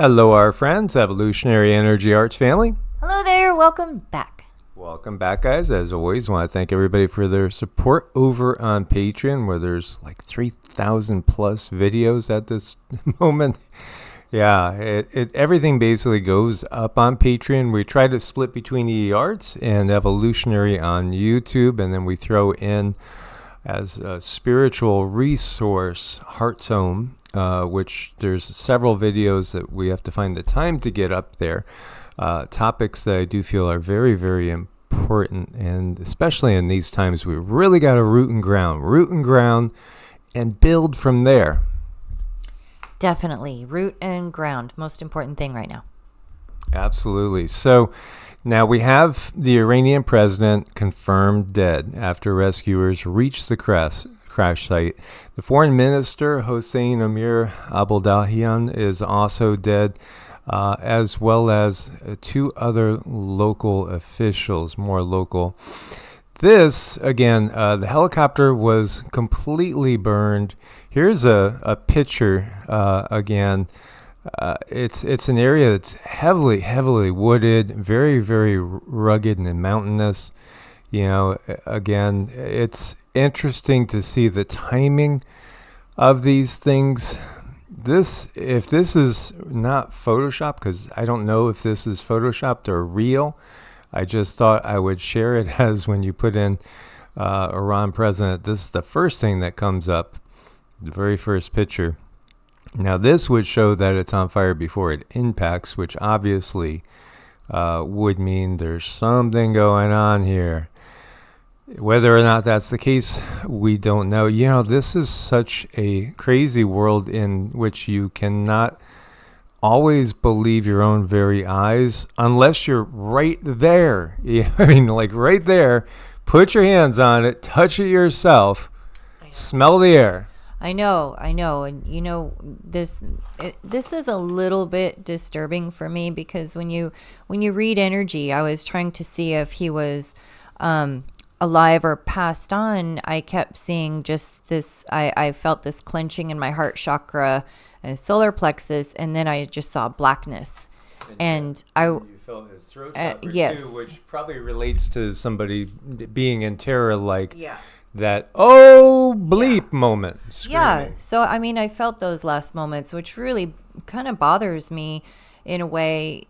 Hello, our friends, Evolutionary Energy Arts family. Hello there, welcome back. Welcome back, guys. As always, want to thank everybody for their support over on Patreon, where there's like 3,000 plus videos at this moment. Yeah, everything basically goes up on Patreon. We try to split between EEARTS and Evolutionary on YouTube, and then we throw in as a spiritual resource, HEEARTS, which there's several videos that we have to find the time to get up there. Topics that I do feel are very, very important, and especially in these times, we really got to root and ground, and build from there. Definitely, root and ground, most important thing right now. Absolutely. So now we have the Iranian president confirmed dead after rescuers reached the crash site. The foreign minister, Hossein Amir Abuldahian, is also dead, as well as two other local officials, more local. This, again, the helicopter was completely burned. Here's a picture, again. It's an area that's heavily wooded, very, very rugged and mountainous. You know, again, it's interesting to see the timing of these things. If this is not Photoshop, because I don't know if this is Photoshopped or real, I just thought I would share it as when you put in Iran president, this is the first thing that comes up, the very first picture. Now this would show that it's on fire before it impacts, which obviously would mean there's something going on here. Whether or not that's the case, we don't know. You know, this is such a crazy world in which you cannot always believe your own very eyes unless you're right there. Yeah, I mean, like right there. Put your hands on it, touch it yourself, smell the air. I know, and you know this is a little bit disturbing for me because when you read energy, I was trying to see if he was alive or passed on. I kept seeing just this. I felt this clenching in my heart chakra and solar plexus, and then I just saw blackness. And you felt his throat chakra yes, too, which probably relates to somebody being in terror, like. Yeah. That bleep moment. Screaming. Yeah. So I mean, I felt those last moments, which really kind of bothers me in a way.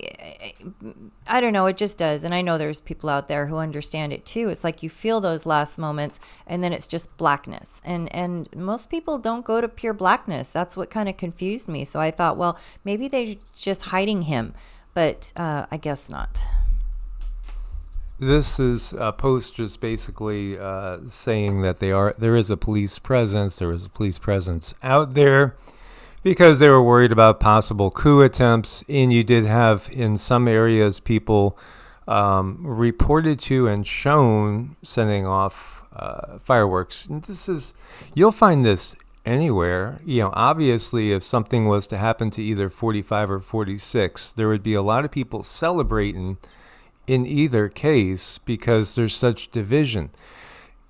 I don't know, it just does. And I know there's people out there who understand it too. It's like you feel those last moments and then it's just blackness. And most people don't go to pure blackness. That's what kind of confused me. So I thought, well, maybe they're just hiding him, but I guess not. This is a post just basically saying that there is a police presence. There was a police presence out there because they were worried about possible coup attempts. And you did have in some areas people reported to and shown sending off fireworks. And you'll find this anywhere. You know, obviously, if something was to happen to either 45 or 46, there would be a lot of people celebrating in either case because there's such division.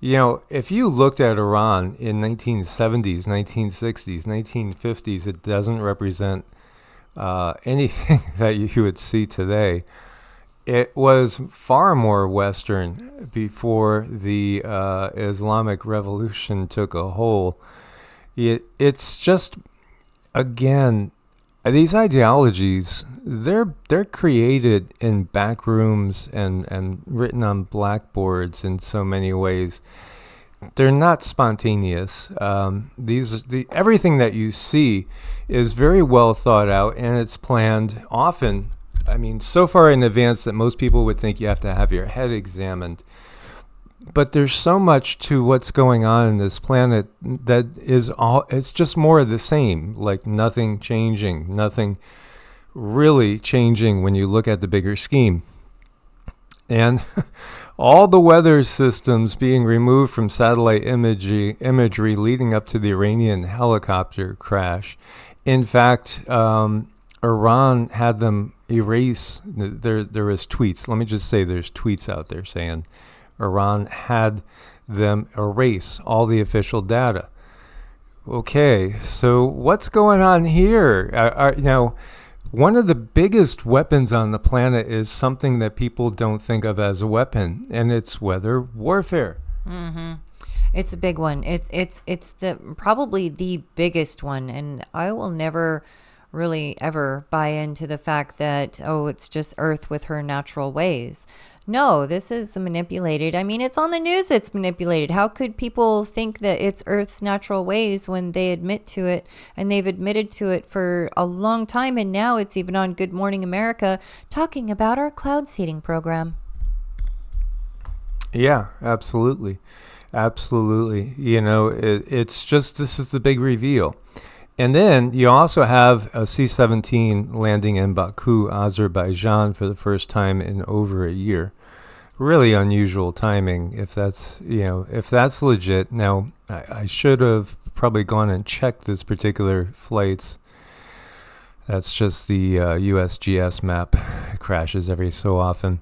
You know, if you looked at Iran in 1970s, 1960s, 1950s, it doesn't represent anything that you would see today. It was far more Western before the Islamic Revolution took a hold. It's just, again, these ideologies, they're created in back rooms and written on blackboards in so many ways. They're not spontaneous. Everything that you see is very well thought out and it's planned often. I mean, so far in advance that most people would think you have to have your head examined. But there's so much to what's going on in this planet that it's just more of the same, like nothing changing, nothing really changing when you look at the bigger scheme. And all the weather systems being removed from satellite imagery leading up to the Iranian helicopter crash. In fact, Iran had them erase, there was tweets, let me just say there's tweets out there saying, Iran had them erase all the official data. Okay, so what's going on here? one of the biggest weapons on the planet is something that people don't think of as a weapon, and it's weather warfare. Mm-hmm. It's a big one. It's the probably the biggest one, and I will never really ever buy into the fact that it's just Earth with her natural ways. No, this is manipulated. I mean, it's on the news. It's manipulated. How could people think that it's Earth's natural ways when they admit to it, and they've admitted to it for a long time, and now it's even on Good Morning America talking about our cloud seeding program. Yeah, absolutely. Absolutely. It's just, this is the big reveal. And then you also have a C-17 landing in Baku, Azerbaijan for the first time in over a year. Really unusual timing if that's legit. Now, I should have probably gone and checked this particular flights. That's just the USGS map. It crashes every so often.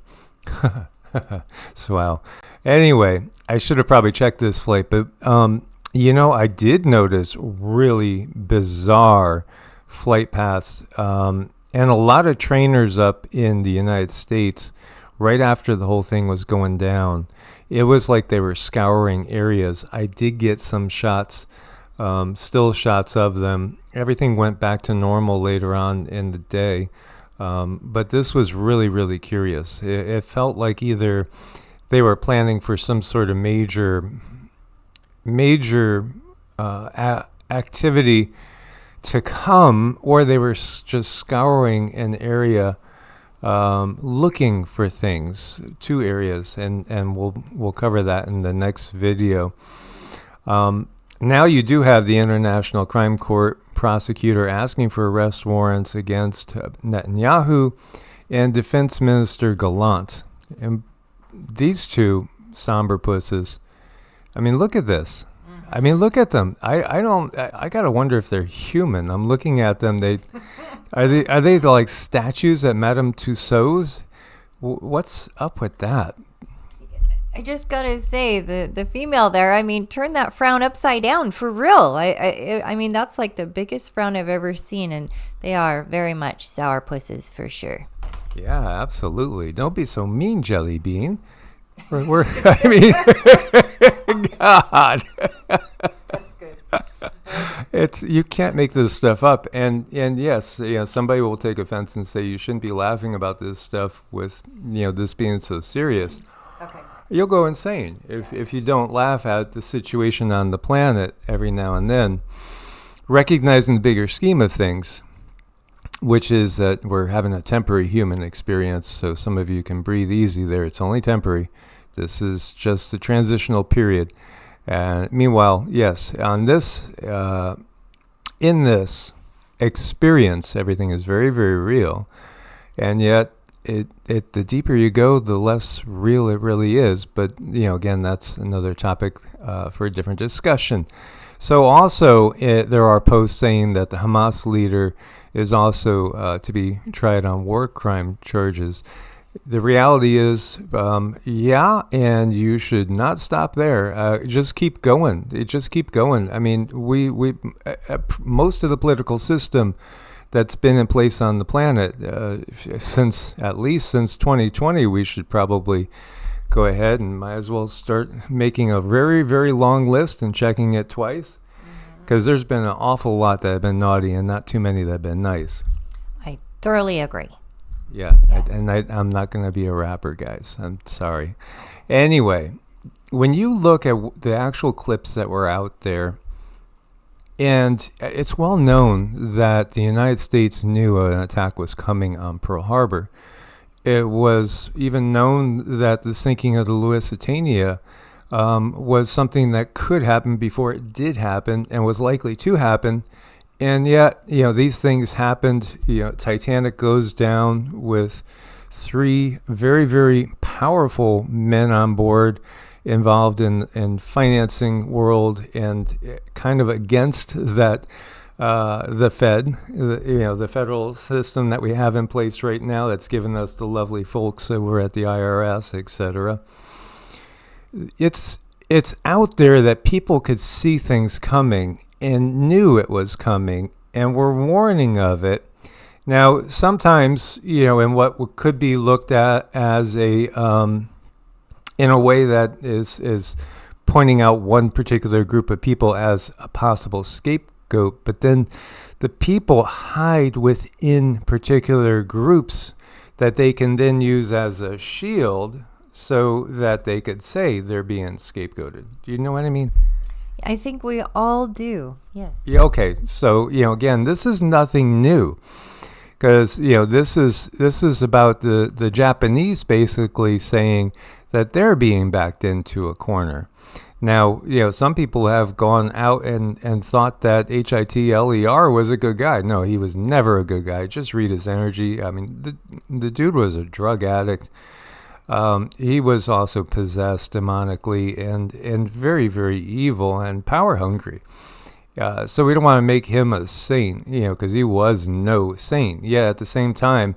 So, wow. Anyway, I should have probably checked this flight, but I did notice really bizarre flight paths, and a lot of trainers up in the United States right after the whole thing was going down. It was like they were scouring areas. I did get some shots, still shots of them. Everything went back to normal later on in the day. But this was really, really curious. It felt like either they were planning for some sort of major activity to come, or they were just scouring an area, looking for things, 2 areas, and we'll cover that in the next video. Now you do have the International Crime Court prosecutor asking for arrest warrants against Netanyahu and Defense Minister Gallant. And these two somber pusses, I mean, look at this. I mean, look at them. I gotta wonder if they're human. I'm looking at them. Are they like statues at Madame Tussauds? What's up with that? I just gotta say, the female there, I mean, turn that frown upside down for real. I mean, that's like the biggest frown I've ever seen, and they are very much sour pusses for sure. Yeah, absolutely. Don't be so mean, Jelly Bean. God. That's good. You can't make this stuff up, and yes, somebody will take offense and say you shouldn't be laughing about this stuff with this being so serious. Okay. You'll go insane if you don't laugh at the situation on the planet every now and then, recognizing the bigger scheme of things, which is that we're having a temporary human experience. So some of you can breathe easy there. It's only temporary. This is just a transitional period. Meanwhile, yes, on this, in this experience, everything is very, very real, and yet the deeper you go, the less real it really is. But again, that's another topic for a different discussion. So also, there are posts saying that the Hamas leader is also to be tried on war crime charges. The reality is, and you should not stop there. Just keep going. Just keep going. I mean, we most of the political system that's been in place on the planet at least since 2020, we should probably go ahead and might as well start making a very, very long list and checking it twice, because there's been an awful lot that have been naughty and not too many that have been nice. I thoroughly agree. Yeah, Yes. I'm not going to be a rapper, guys. I'm sorry. Anyway, when you look at the actual clips that were out there, and it's well known that the United States knew an attack was coming on Pearl Harbor. It was even known that the sinking of the Lusitania was something that could happen before it did happen and was likely to happen. And yet, these things happened. Titanic goes down with 3 very, very powerful men on board, involved in financing world, and kind of against that the Fed, the federal system that we have in place right now that's given us the lovely folks over at the IRS, etc. It's out there that people could see things coming and knew it was coming and were warning of it. Now, sometimes, in what could be looked at as in a way that is pointing out one particular group of people as a possible scapegoat, but then the people hide within particular groups that they can then use as a shield so that they could say they're being scapegoated. Do you know what I mean? I think we all do. Yes. Yeah, okay. So, again, this is nothing new. Because, this is about the Japanese basically saying that they're being backed into a corner. Now, some people have gone out and thought that Hitler was a good guy. No, he was never a good guy. Just read his energy. I mean, the dude was a drug addict. He was also possessed demonically and very, very evil and power hungry. So we don't want to make him a saint, because he was no saint. Yeah, at the same time,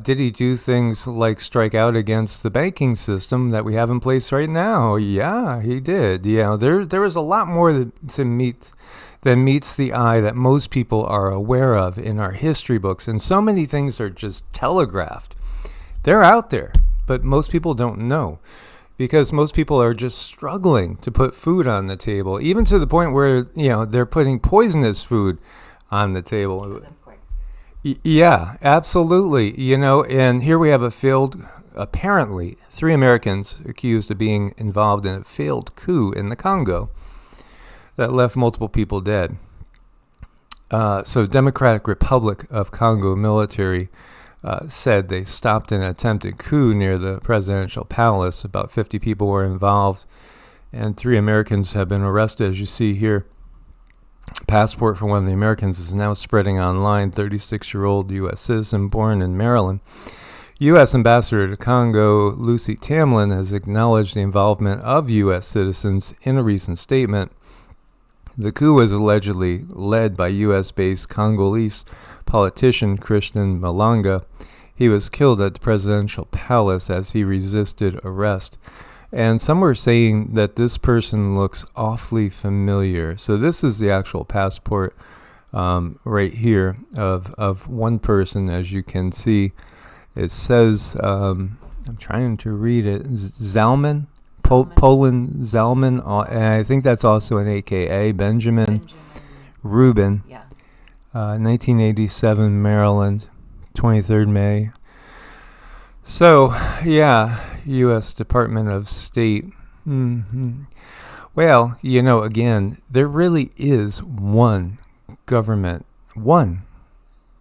did he do things like strike out against the banking system that we have in place right now? Yeah, he did. There is a lot more than meets the eye that most people are aware of in our history books. And so many things are just telegraphed. They're out there, but most people don't know. Because most people are just struggling to put food on the table, even to the point where, they're putting poisonous food on the table. Yeah, absolutely. And here we have apparently 3 Americans accused of being involved in a failed coup in the Congo that left multiple people dead. So Democratic Republic of Congo military said they stopped an attempted coup near the presidential palace. About 50 people were involved, and 3 Americans have been arrested, as you see here. Passport for one of the Americans is now spreading online. 36-year-old U.S. citizen born in Maryland. U.S. Ambassador to Congo, Lucy Tamlin, has acknowledged the involvement of U.S. citizens in a recent statement. The coup was allegedly led by U.S.-based Congolese politician Christian Malanga. He was killed at the presidential palace as he resisted arrest. And some were saying that this person looks awfully familiar. So this is the actual passport right here of one person, as you can see. It says, I'm trying to read it, Zalman. Poland Zalman, and I think that's also an AKA, Benjamin Rubin, 1987, Maryland, 23rd May. So, U.S. Department of State. Mm-hmm. Well, again, there really is one government, one.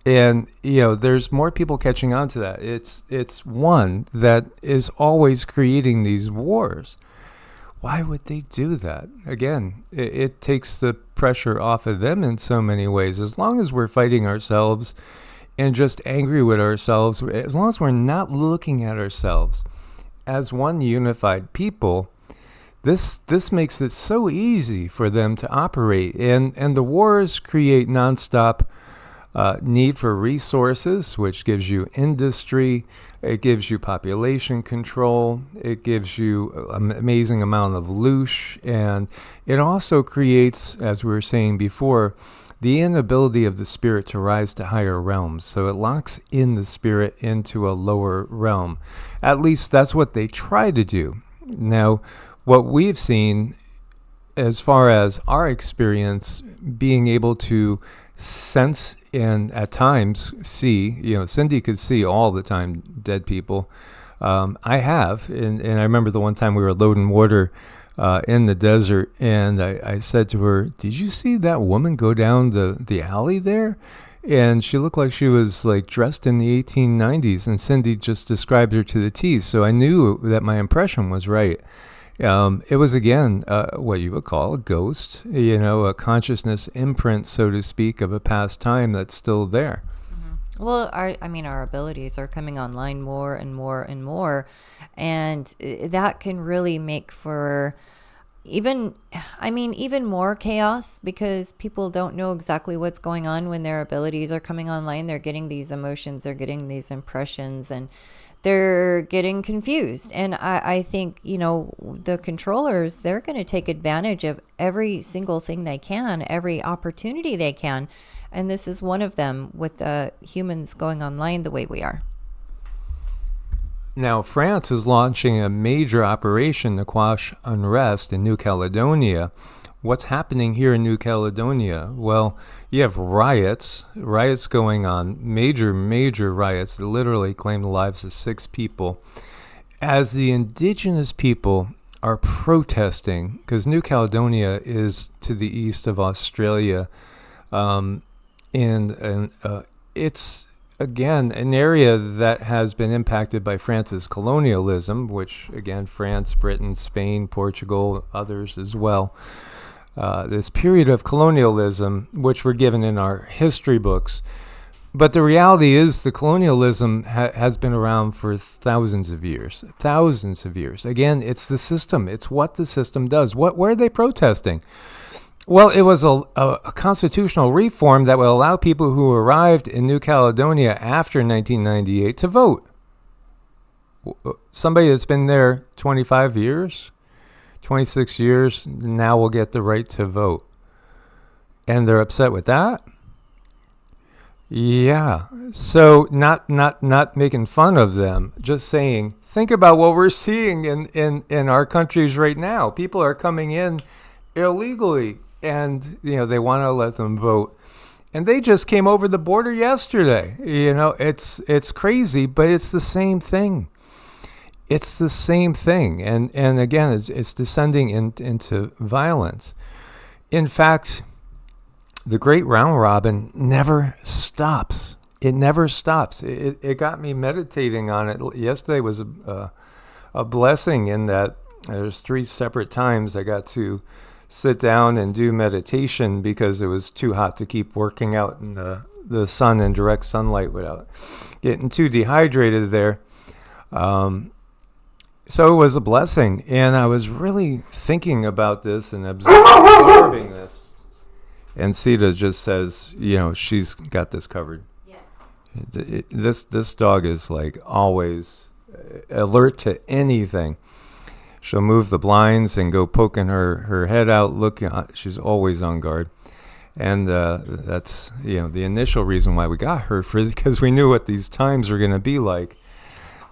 And, there's more people catching on to that. It's one that is always creating these wars. Why would they do that? Again, it takes the pressure off of them in so many ways. As long as we're fighting ourselves and just angry with ourselves, as long as we're not looking at ourselves as one unified people, this makes it so easy for them to operate. And the wars create nonstop need for resources, which gives you industry, it gives you population control, it gives you an amazing amount of loosh, and it also creates, as we were saying before, the inability of the spirit to rise to higher realms. So it locks in the spirit into a lower realm. At least that's what they try to do. Now, what we've seen as far as our experience being able to sense and at times see, Cindy could see all the time dead people. I have, and I remember the one time we were loading water in the desert, and I said to her, "Did you see that woman go down the alley there?" And she looked like she was like dressed in the 1890s, and Cindy just described her to the T. So I knew that my impression was right. It was, again, what you would call a ghost, a consciousness imprint, so to speak, of a past time that's still there. Mm-hmm. Well, our abilities are coming online more and more and more, and that can really make for even more chaos, because people don't know exactly what's going on when their abilities are coming online. They're getting these emotions, they're getting these impressions, and they're getting confused. And I think, the controllers, they're going to take advantage of every single thing they can, every opportunity they can. And this is one of them, with the humans going online the way we are. Now, France is launching a major operation to quash unrest in New Caledonia. What's happening here in New Caledonia? Well, you have riots going on, major riots that literally claim the lives of 6 people, as the indigenous people are protesting, because New Caledonia is to the east of Australia, and it's, again, an area that has been impacted by France's colonialism, which, again, France, Britain, Spain, Portugal, others as well. This period of colonialism, which we're given in our history books. But the reality is the colonialism has been around for thousands of years. Again, it's the system. It's what the system does. Where are they protesting? Well, it was a constitutional reform that will allow people who arrived in New Caledonia after 1998 to vote. Somebody that's been there 25 years, 26 years, now will get the right to vote. And they're upset with that? Yeah. So not making fun of them, just saying, think about what we're seeing in our countries right now. People are coming in illegally, and they want to let them vote. And they just came over the border yesterday. It's crazy, but it's the same thing. It's the same thing, and again, it's descending into violence. In fact, the great round robin never stops. It never stops. It got me meditating on it. Yesterday was a blessing in that there's 3 separate times I got to sit down and do meditation because it was too hot to keep working out in the sun and direct sunlight without getting too dehydrated there. So it was a blessing, and I was really thinking about this and absorbing this. And Sita just says, she's got this covered. Yeah. This dog is like always alert to anything. She'll move the blinds and go poking her head out, looking. She's always on guard. And that's, the initial reason why we got her, because we knew what these times were going to be like.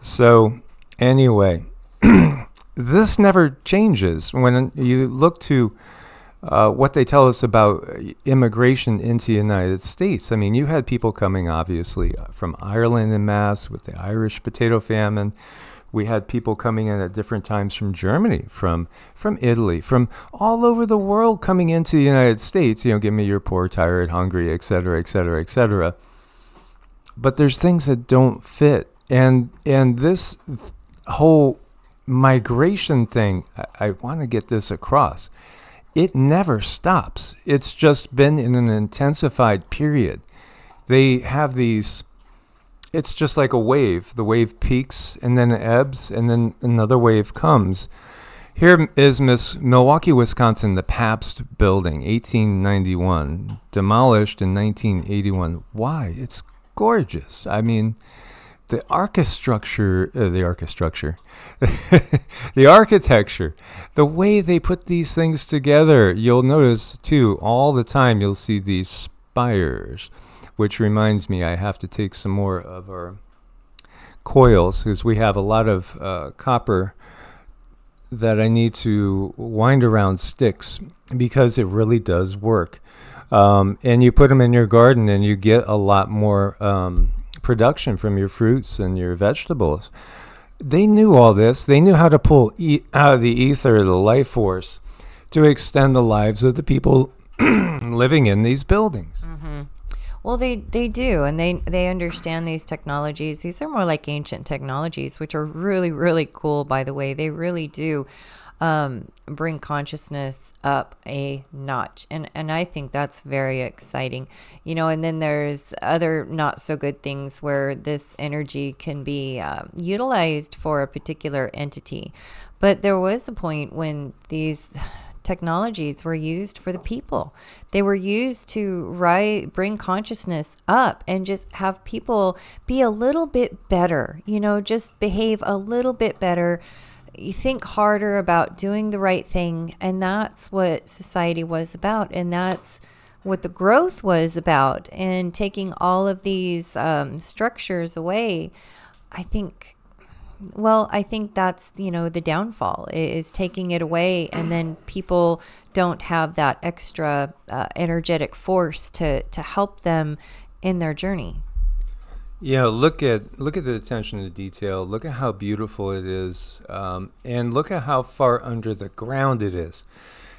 So anyway, this never changes. When you look to what they tell us about immigration into the United States, I mean, you had people coming, obviously, from Ireland en masse with the Irish potato famine. We had people coming in at different times from Germany, from Italy, from all over the world coming into the United States. Give me your poor, tired, hungry, et cetera, et cetera, et cetera. But there's things that don't fit. And this whole migration thing, I want to get this across. It never stops. It's just been in an intensified period. They have these, it's just like a wave. The wave peaks and then it ebbs and then another wave comes. Here is Milwaukee, Wisconsin, the Pabst Building, 1891, demolished in 1981. Why? It's gorgeous. I mean, the architecture, the way they put these things together, you'll notice too, all the time you'll see these spires, which reminds me I have to take some more of our coils because we have a lot of copper that I need to wind around sticks because it really does work. And you put them in your garden and you get a lot more production from your fruits and your vegetables. They knew all this. They knew how to pull out of the ether the life force to extend the lives of the people living in these buildings. Mm-hmm. Well, they do, and they understand these technologies. These are more like ancient technologies, which are really, really cool, by the way. They really do bring consciousness up a notch. And I think that's very exciting. And then there's other not so good things where this energy can be utilized for a particular entity. But there was a point when these technologies were used for the people. They were used to bring consciousness up and just have people be a little bit better, just behave a little bit better. You think harder about doing the right thing, and that's what society was about, and that's what the growth was about, and taking all of these structures away. I think, well, I think that's, the downfall is taking it away, and then people don't have that extra energetic force to help them in their journey. Look at the attention to detail. Look at how beautiful it is, and look at how far under the ground it is.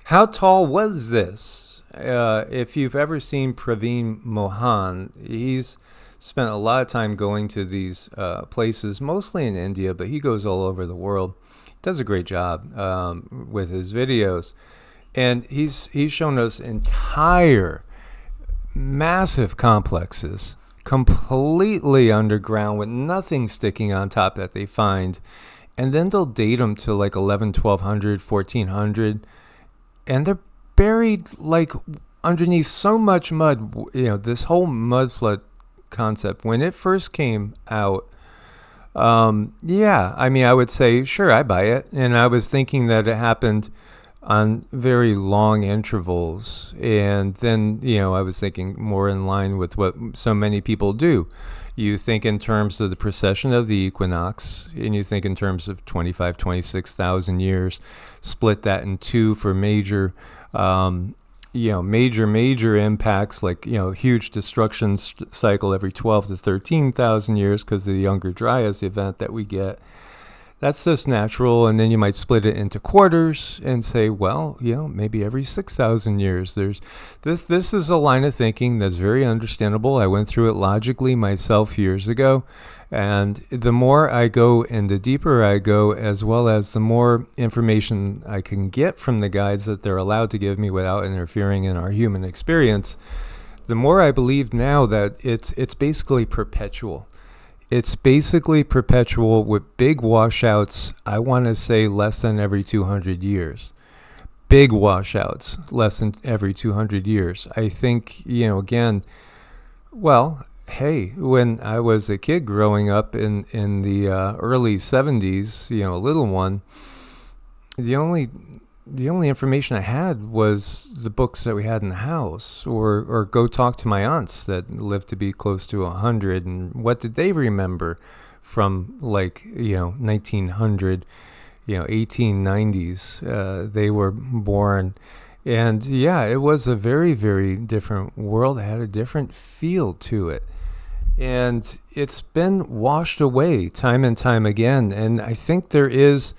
How tall was this? If you've ever seen Praveen Mohan, he's spent a lot of time going to these places, mostly in India, but he goes all over the world. Does a great job with his videos, and he's shown us entire massive complexes, completely underground with nothing sticking on top that they find, and then they'll date them to like 11, 1200, 1400, and they're buried like underneath so much mud. This whole mud flood concept, when it first came out, I would say, sure, I buy it. And I was thinking that it happened on very long intervals. And then, I was thinking more in line with what so many people do. You think in terms of the precession of the equinox, and you think in terms of 25, 26,000 years, split that in two for major major impacts, like, huge destruction cycle every 12 to 13,000 years because of the Younger Dryas event that we get. That's just natural. And then you might split it into quarters and say, well, maybe every 6,000 years. There's this is a line of thinking that's very understandable. I went through it logically myself years ago. And the more I go and the deeper I go, as well as the more information I can get from the guides that they're allowed to give me without interfering in our human experience, the more I believe now that it's basically perpetual. It's basically perpetual with big washouts, I want to say less than every 200 years. Big washouts, less than every 200 years. I think, again, well, hey, when I was a kid growing up in the early 70s, a little one, the only information I had was the books that we had in the house, or go talk to my aunts that lived to be close to 100, and what did they remember from 1900, 1890s. They were born, and it was a very, very different world. It had a different feel to it, and it's been washed away time and time again. And I think there is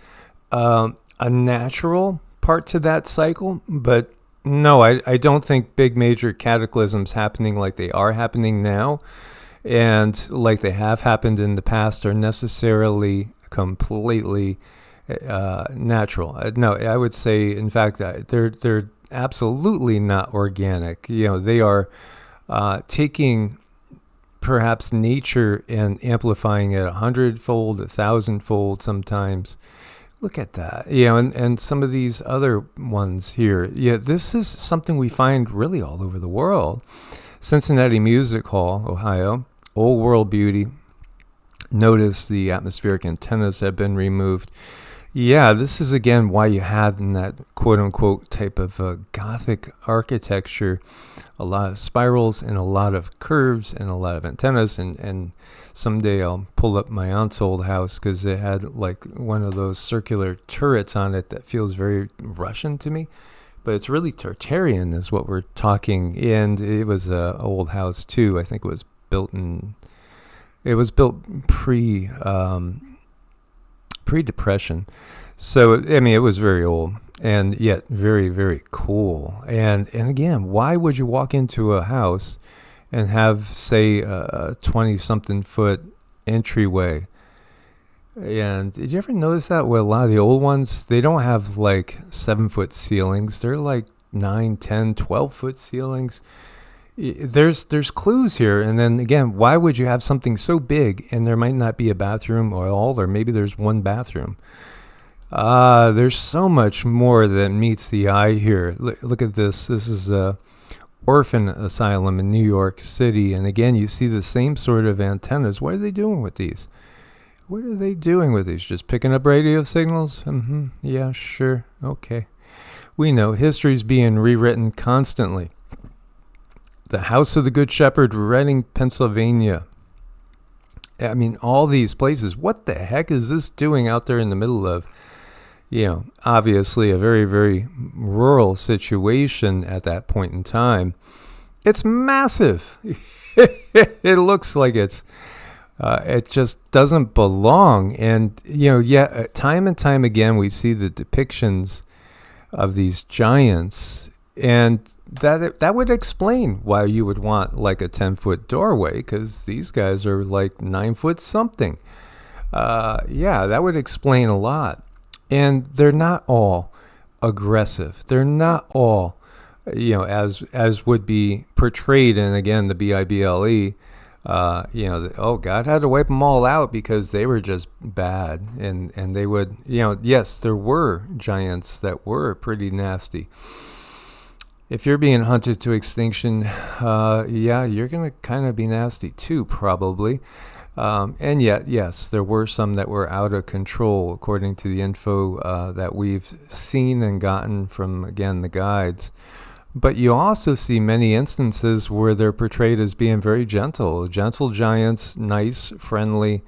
a natural part to that cycle, but no, I don't think big major cataclysms happening like they are happening now and like they have happened in the past are necessarily completely natural. No, I would say, in fact, they're absolutely not organic. They are taking perhaps nature and amplifying it 100-fold, 1,000-fold sometimes. Look at that, and some of these other ones here. This is something we find really all over the world. Cincinnati Music Hall, Ohio, old world beauty. Notice the atmospheric antennas have been removed. This is again why you had in that quote-unquote type of Gothic architecture a lot of spirals and a lot of curves and a lot of antennas. And someday I'll pull up my aunt's old house because it had like one of those circular turrets on it that feels very Russian to me. But it's really Tartarian is what we're talking. And it was an old house too. I think it was built pre-Depression. So, it was very old and yet very, very cool. And again, why would you walk into a house and have, say, a 20-something foot entryway? And did you ever notice that with a lot of the old ones? They don't have like 7-foot ceilings. They're like 9, 10, 12-foot ceilings. There's clues here. And then again, why would you have something so big and there might not be a bathroom or maybe there's one bathroom? There's so much more that meets the eye here. Look at this. This is a orphan asylum in New York City. And again, you see the same sort of antennas. What are they doing with these? Just picking up radio signals? Yeah, sure. Okay. We know history's being rewritten constantly. the House of the Good Shepherd, Reading, Pennsylvania. I mean, all these places. What the heck is this doing out there in the middle of, obviously a very, very rural situation at that point in time? It's massive. It looks like it just doesn't belong. And, time and time again, we see the depictions of these giants, and that would explain why you would want like a 10-foot doorway, because these guys are like 9 foot something. That would explain a lot. And they're not all aggressive. They're not all, as would be portrayed in, again, the Bible. God had to wipe them all out because they were just bad. And they would, yes, there were giants that were pretty nasty. If you're being hunted to extinction, you're going to kind of be nasty too, probably. And yet, yes, there were some that were out of control, according to the info that we've seen and gotten from, again, the guides. But you also see many instances where they're portrayed as being very gentle giants, nice, friendly,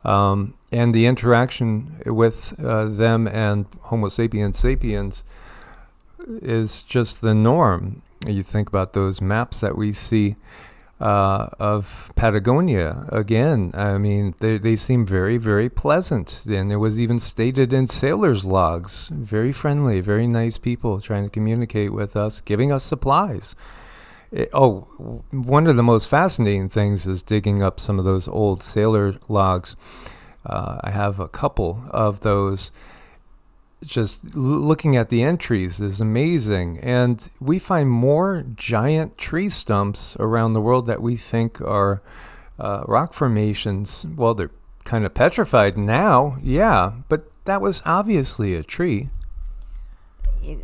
and the interaction with them and Homo sapiens sapiens is just the norm. You think about those maps that we see of Patagonia. Again, I mean, they seem very, very pleasant. And it was even stated in sailors' logs, very friendly, very nice people trying to communicate with us, giving us supplies. One of the most fascinating things is digging up some of those old sailor logs. I have a couple of those. Just looking at the entries is amazing. And we find more giant tree stumps around the world that we think are rock formations. Well, they're kind of petrified now, but that was obviously a tree.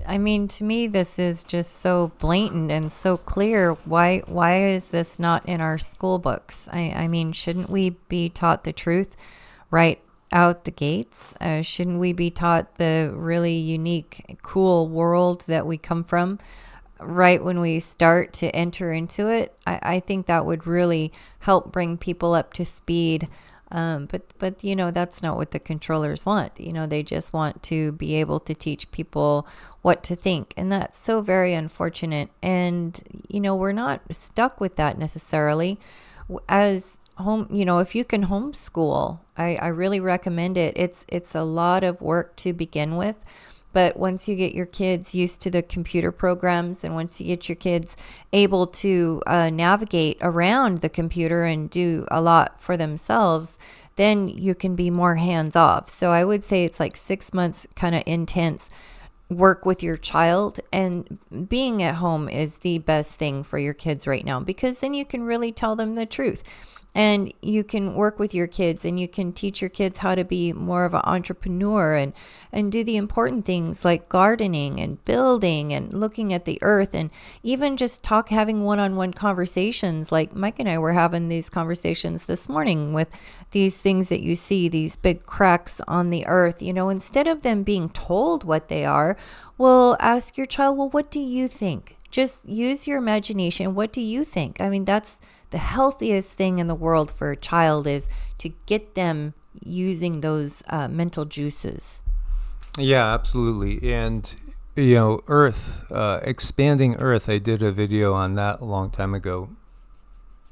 I mean, to me, this is just so blatant and so clear. Why is this not in our school books? I mean, shouldn't we be taught the truth right out the gates? Shouldn't we be taught the really unique, cool world that we come from right when we start to enter into it? I think that would really help bring people up to speed. But that's not what the controllers want. They just want to be able to teach people what to think. And that's so very unfortunate. And, we're not stuck with that necessarily. As if you can homeschool, I really recommend it. It's a lot of work to begin with, but once you get your kids used to the computer programs, and once you get your kids able to navigate around the computer and do a lot for themselves, then you can be more hands off. So I would say it's like 6 months kind of intense work with your child, and being at home is the best thing for your kids right now, because then you can really tell them the truth. And you can work with your kids, and you can teach your kids how to be more of an entrepreneur and do the important things like gardening and building and looking at the earth, and even just having one-on-one conversations. Like Mike and I were having these conversations this morning with these things that you see, these big cracks on the earth. Instead of them being told what they are, well, ask your child, well, what do you think? Just use your imagination. What do you think? I mean, that's the healthiest thing in the world for a child, is to get them using those mental juices. Yeah, absolutely. And, Earth, expanding Earth. I did a video on that a long time ago,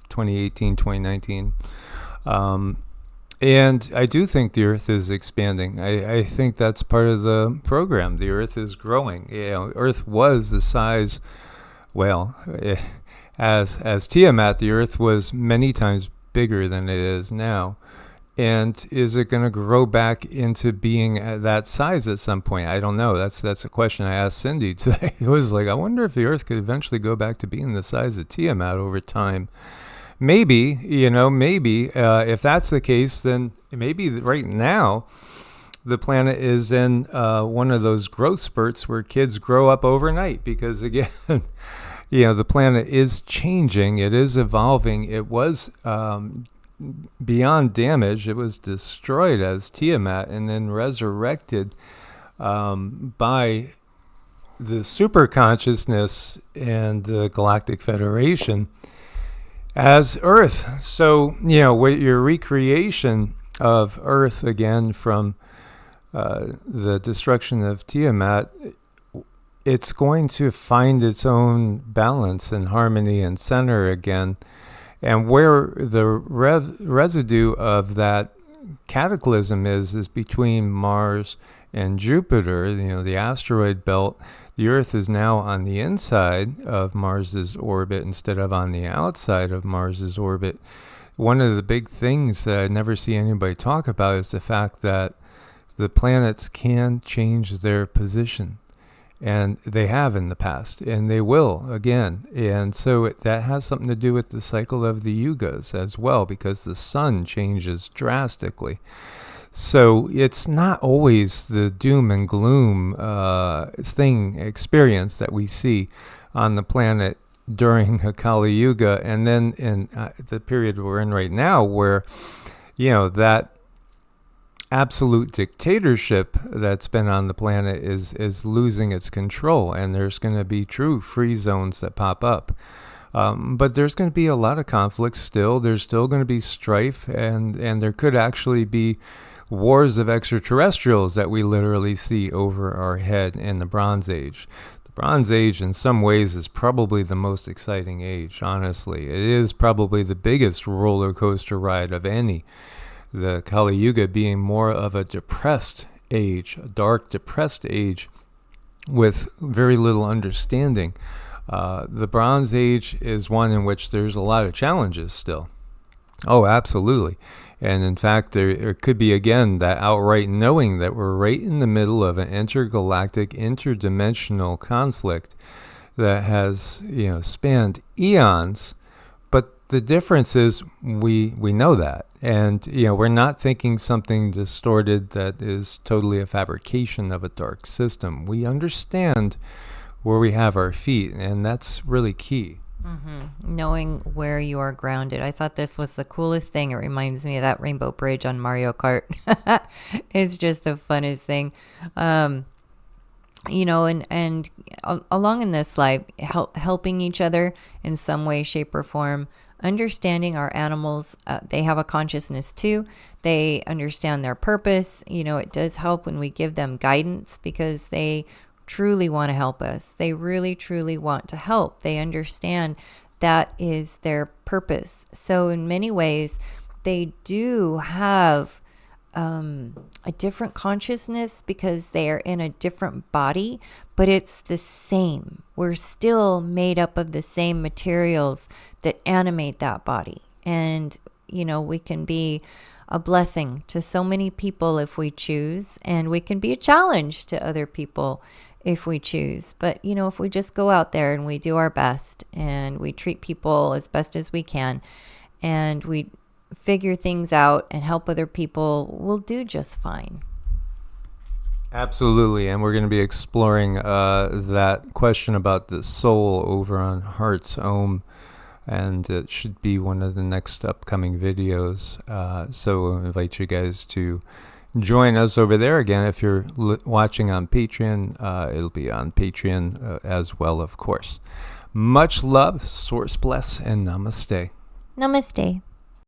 2018, 2019. And I do think the Earth is expanding. I think that's part of the program. The Earth is growing. Earth was the size, as Tiamat, the Earth was many times bigger than it is now. And is it going to grow back into being at that size at some point? I don't know. That's a question I asked Cindy today. It was like, I wonder if the Earth could eventually go back to being the size of Tiamat over time. Maybe, if that's the case, then maybe right now the planet is in one of those growth spurts where kids grow up overnight, because again, the planet is changing. It is evolving. It was beyond damage. It was destroyed as Tiamat and then resurrected by the super consciousness and the Galactic Federation as Earth. So, with your recreation of Earth again from the destruction of Tiamat, it's going to find its own balance and harmony and center again. And where the residue of that cataclysm is between Mars and Jupiter, the asteroid belt. The Earth is now on the inside of Mars's orbit instead of on the outside of Mars's orbit. One of the big things that I never see anybody talk about is the fact that the planets can change their position. And they have in the past, and they will again. And so that has something to do with the cycle of the yugas as well, because the sun changes drastically. So it's not always the doom and gloom experience that we see on the planet during a Kali Yuga, and then in the period we're in right now, where that absolute dictatorship that's been on the planet is losing its control, and there's going to be true free zones that pop up. But there's going to be a lot of conflicts still. There's still going to be strife, and there could actually be wars of extraterrestrials that we literally see over our head in the Bronze Age. The Bronze Age in some ways is probably the most exciting age, honestly. It is probably the biggest roller coaster ride of any. The Kali Yuga being more of a depressed age, a dark, depressed age with very little understanding. The Bronze Age is one in which there's a lot of challenges still. Oh, absolutely. And in fact, there could be, again, that outright knowing that we're right in the middle of an intergalactic, interdimensional conflict that has, spanned eons. But the difference is we know that. And, we're not thinking something distorted that is totally a fabrication of a dark system. We understand where we have our feet, and that's really key. Mm-hmm. Knowing where you are grounded. I thought this was the coolest thing. It reminds me of that rainbow bridge on Mario Kart. It's just the funnest thing. And along in this life, helping each other in some way, shape, or form, understanding our animals, they have a consciousness too. They understand their purpose. It does help when we give them guidance, because they truly want to help us. They really, truly want to help. They understand that is their purpose. So in many ways, they do have a different consciousness because they are in a different body, but it's the same. We're still made up of the same materials that animate that body. And, we can be a blessing to so many people if we choose, and we can be a challenge to other people if we choose. But, if we just go out there and we do our best and we treat people as best as we can, and we figure things out and help other people, we'll do just fine. Absolutely. And we're going to be exploring that question about the soul over on Hearts OMMM. And it should be one of the next upcoming videos. So I invite you guys to join us over there. Again, if you're watching on Patreon, it'll be on Patreon as well, of course. Much love, source bless, and namaste. Namaste.